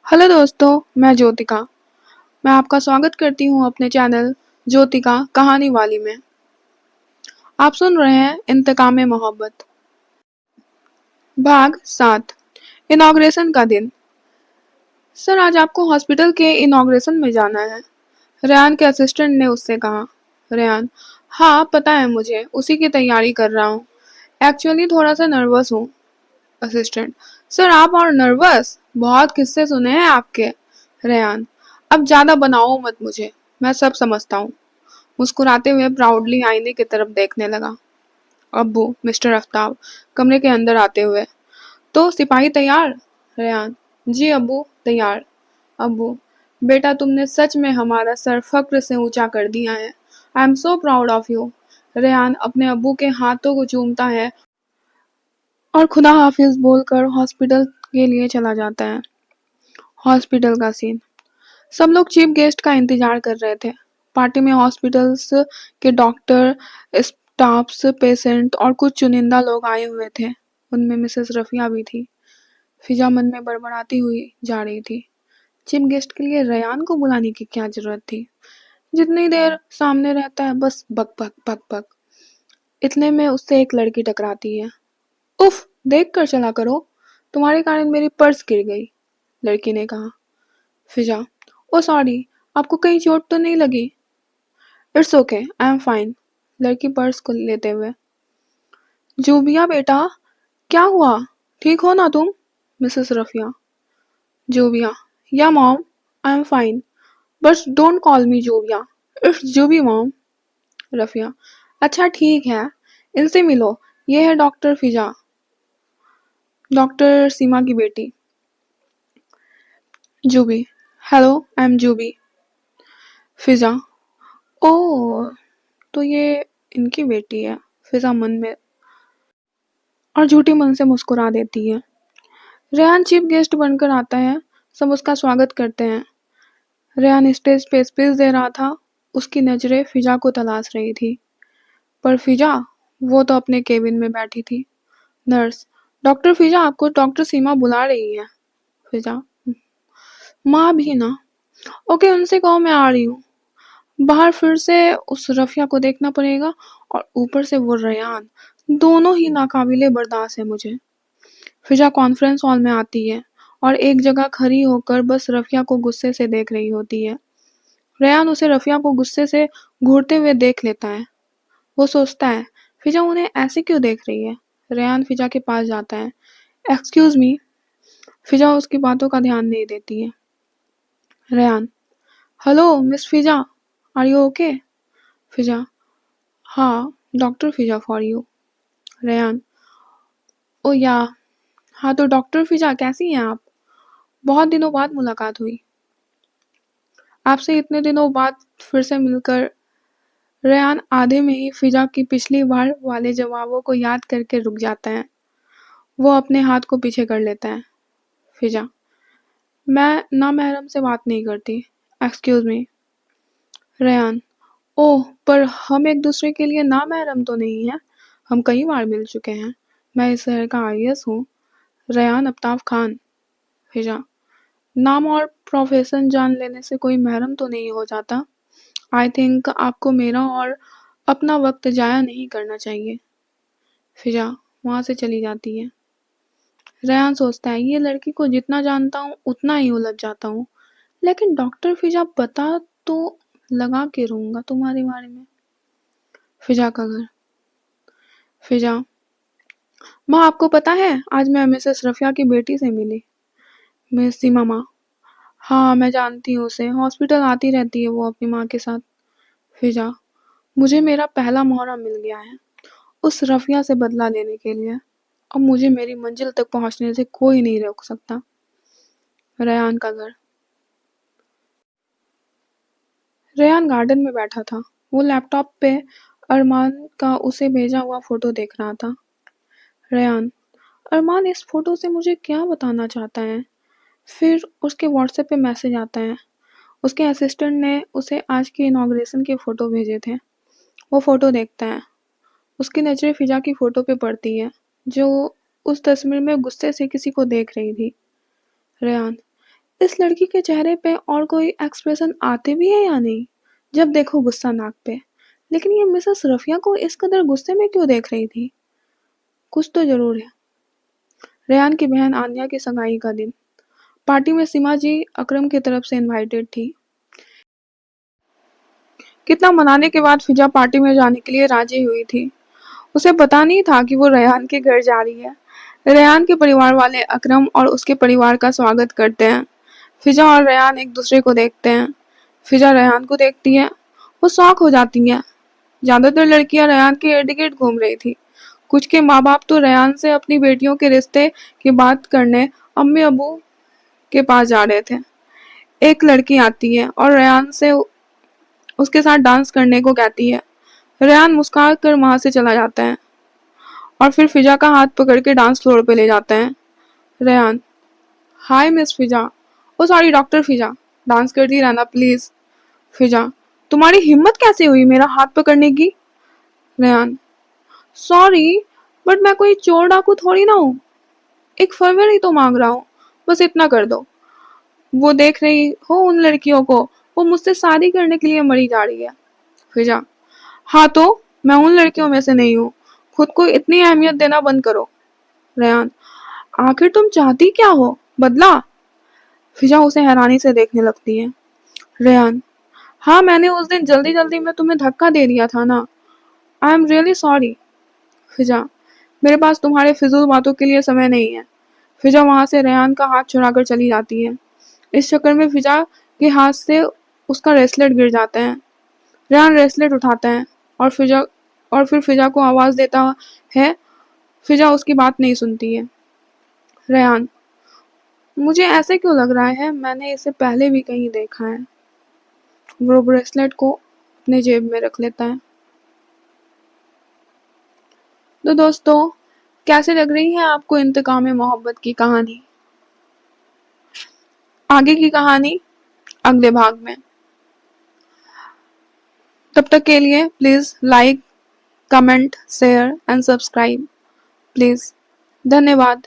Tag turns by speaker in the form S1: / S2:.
S1: Hello दोस्तों, मैं ज्योतिका। मैं आपका स्वागत करती हूँ अपने चैनल ज्योतिका कहानी वाली में। आप सुन रहे हैं इंतकाम मोहब्बत, भाग 7, इनॉग्रेशन का दिन। सर, आज आपको हॉस्पिटल के इनॉग्रेशन में जाना है, रेयान के असिस्टेंट ने उससे कहा। रेयान: हाँ पता है मुझे, उसी की तैयारी कर रहा हूँ। एक्चुअली थोड़ा सा नर्वस हूँ। असिस्टेंट: सर आप और नर्वस? बहुत किस्से सुने हैं आपके। रेयान: अब ज्यादा बनाओ मत मुझे, मैं सब समझता हूँ। मुस्कुराते हुए प्राउडली आईने की तरफ देखने लगा। अब्बू मिस्टर आफ्ताब कमरे के अंदर आते हुए: तो सिपाही तैयार? रेयान: जी अब्बू तैयार। अब्बू: बेटा तुमने सच में हमारा सर फक्र से ऊंचा कर दिया है। I am so proud of you. Rayan अपने अब्बू के हाथों को चूमता है और खुदा हाफिज बोलकर हॉस्पिटल के लिए चला जाता है। हॉस्पिटल का सीन। सब लोग चीफ गेस्ट का इंतजार कर रहे थे। पार्टी में हॉस्पिटल्स के डॉक्टर, स्टाफ्स, पेशेंट और कुछ चुनिंदा लोग आए हुए थे। उनमें मिसेस रफिया भी थी। फिजा मन में बड़बड़ाती हुई जा रही थी। चीफ गेस्ट के लिए रेयान को बुलाने की क्या जरूरत थी? जितनी देर सामने रहता है बस बक बक बक बक। इतने में उससे एक लड़की टकराती है। उफ, देख कर चला करो, तुम्हारे कारण मेरी पर्स गिर गई, लड़की ने कहा। फिजा: ओ सॉरी, आपको कहीं चोट तो नहीं लगी? It's okay, I am fine, लड़की पर्स को लेते हुए। जूबिया बेटा, क्या हुआ? ठीक हो ना तुम? मिसेस रफिया। जूबिया: या मॉम, आई एम फाइन, बस don't call me Zubia, it's जूबी mom. Rafia: अच्छा ठीक है, इनसे मिलो, ये है डॉक्टर फिजा, डॉक्टर सीमा की बेटी। जूबी: हेलो, आई एम जूबी। फिजा: ओह, तो ये इनकी बेटी है। फिजा मन में और झूठी मन से मुस्कुरा देती है। रेहान चीफ गेस्ट बनकर आता है। सब उसका स्वागत करते हैं। रेहान स्टेज पे स्पीच दे रहा था। उसकी नजरें फिजा को तलाश रही थी, पर फिजा, वो तो अपने केबिन में बैठी थी। नर्स: डॉक्टर फिजा, आपको डॉक्टर सीमा बुला रही है। फिजा: माँ भी ना? ओके, उनसे कहो मैं आ रही हूँ। बाहर फिर से उस रफिया को देखना पड़ेगा और ऊपर से वो रेयान, दोनों ही नाकाबिले बर्दाश्त है मुझे। फिजा कॉन्फ्रेंस हॉल में आती है और एक जगह खड़ी होकर बस रफिया को गुस्से से देख रही होती है। रेयान उसे रफिया को गुस्से से घूरते हुए देख लेता है। वो सोचता है, फिजा उन्हें ऐसे क्यों देख रही है? रेयान फिजा के पास जाता है। Excuse me. फिजा उसकी बातों का ध्यान नहीं देती है। Rayan: hello miss Fiza, are you okay? Fiza: हाँ, doctor Fiza for you. Rayan: oh yeah, हाँ तो डॉक्टर फिजा कैसी हैं आप? बहुत दिनों बाद मुलाकात हुई। आपसे इतने दिनों बाद फिर से मिलकर। रेयान आधे में ही फिजा की पिछली बार वाले जवाबों को याद करके रुक जाता है। वो अपने हाथ को पीछे कर लेता है। फिजा: मैं नामहरम से बात नहीं करती। Excuse me. रेयान: ओह, पर हम एक दूसरे के लिए नामहरम तो नहीं है, हम कई बार मिल चुके हैं। मैं इस शहर का आईएएस हूँ, रेयान अफ्ताब खान। फिजा: नाम और प्रोफेशन जान लेने से कोई महरम तो नहीं हो जाता। आई थिंक आपको मेरा और अपना वक्त जाया नहीं करना चाहिए। फिजा वहां से चली जाती है। रेहान सोचता है, ये लड़की को जितना जानता हूँ उतना ही उलझ जाता हूँ, लेकिन डॉक्टर फिजा पता तो लगा के रहूंगा तुम्हारे बारे में। फिजा का घर। फिजा: माँ आपको पता है, आज मैं मिसेस रफिया की बेटी से मिली। मिस सीमा माँ: हाँ मैं जानती हूँ उसे, हॉस्पिटल आती रहती है वो अपनी माँ के साथ। फिजा: मुझे मेरा पहला मोहरा मिल गया है, उस रफिया से बदला लेने के लिए। अब मुझे मेरी मंजिल तक पहुंचने से कोई नहीं रोक सकता। रेहान का घर। रेहान गार्डन में बैठा था। वो लैपटॉप पे अरमान का उसे भेजा हुआ फोटो देख रहा था। रेहान: अरमान इस फोटो से मुझे क्या बताना चाहता है? फिर उसके व्हाट्सएप पे मैसेज आता है। उसके असिस्टेंट ने उसे आज के इनॉग्रेशन के फोटो भेजे थे। वो फोटो देखता है। उसकी नजरें फिजा की फोटो पे पड़ती है, जो उस तस्वीर में गुस्से से किसी को देख रही थी। रेहान: इस लड़की के चेहरे पे और कोई एक्सप्रेशन आते भी है या नहीं? जब देखो गुस्सा नाक पे। लेकिन ये मिसेस रफिया को इस कदर गुस्से में क्यों देख रही थी? कुछ तो जरूर है। रेहान की बहन आन्या की सगाई का दिन। पार्टी में सीमा जी अकरम की तरफ से इनवाइटेड थी। कितना मनाने के बाद फिजा पार्टी में जाने के लिए राजी हुई थी। उसे पता नहीं था कि वो रेहान के घर जा रही है। रेहान के परिवार वाले अकरम और उसके परिवार का स्वागत करते हैं। फिजा और रेहान एक दूसरे को देखते हैं। फिजा रेहान को देखती है। वो शॉक हो जाती है। ज्यादातर लड़कियां रेहान के इर्द गिर्द घूम रही थी। कुछ के माँ बाप तो रेहान से अपनी बेटियों के रिश्ते की बात करने अम्मी अबू के पास जा रहे थे। एक लड़की आती है और रेहान से उसके साथ डांस करने को कहती है। रेहान मुस्कुरा कर वहां से चला जाता है और फिर फिजा का हाथ पकड़ के डांस फ्लोर पे ले जाता है। रेहान, हाय मिस फिजा। ओ सॉरी डॉक्टर फिजा, डांस करती रहना प्लीज। फिजा, तुम्हारी हिम्मत कैसे हुई मेरा हाथ पकड़ने की? रेहान, सॉरी बट मैं कोई चोर डाकू थोड़ी ना हूँ। एक फेवर ही तो मांग रहा हूँ, बस इतना कर दो। वो देख रही हो उन लड़कियों को, वो मुझसे शादी करने के लिए मरी जा रही है। फिजा, हाँ तो मैं उन लड़कियों में से नहीं हूँ। खुद को इतनी अहमियत देना बंद करो। रेहान, आखिर तुम चाहती क्या हो? बदला? फिजा उसे हैरानी से देखने लगती है। रेहान, हाँ मैंने उस दिन जल्दी जल्दी में तुम्हें धक्का दे दिया था ना। I am really sorry. Fiza, मेरे पास तुम्हारे फिजूल बातों के लिए समय नहीं है। फिजा वहां से रेहान का हाथ छुड़ाकर चली जाती है। इस चक्कर में फिजा के हाथ से उसका रेसलेट गिर जाता है। रेहान रेसलेट उठाता है और फिर फिजा को आवाज देता है। फिजा उसकी बात नहीं सुनती है। रेहान, मुझे ऐसे क्यों लग रहा है मैंने इसे पहले भी कहीं देखा है। वो ब्रेसलेट को अपने जेब में रख लेता है। तो दोस्तों, कैसे लग रही है आपको इंतकाम मोहब्बत की कहानी? आगे की कहानी अगले भाग में। तब तक के लिए please like, comment, share and subscribe please. धन्यवाद।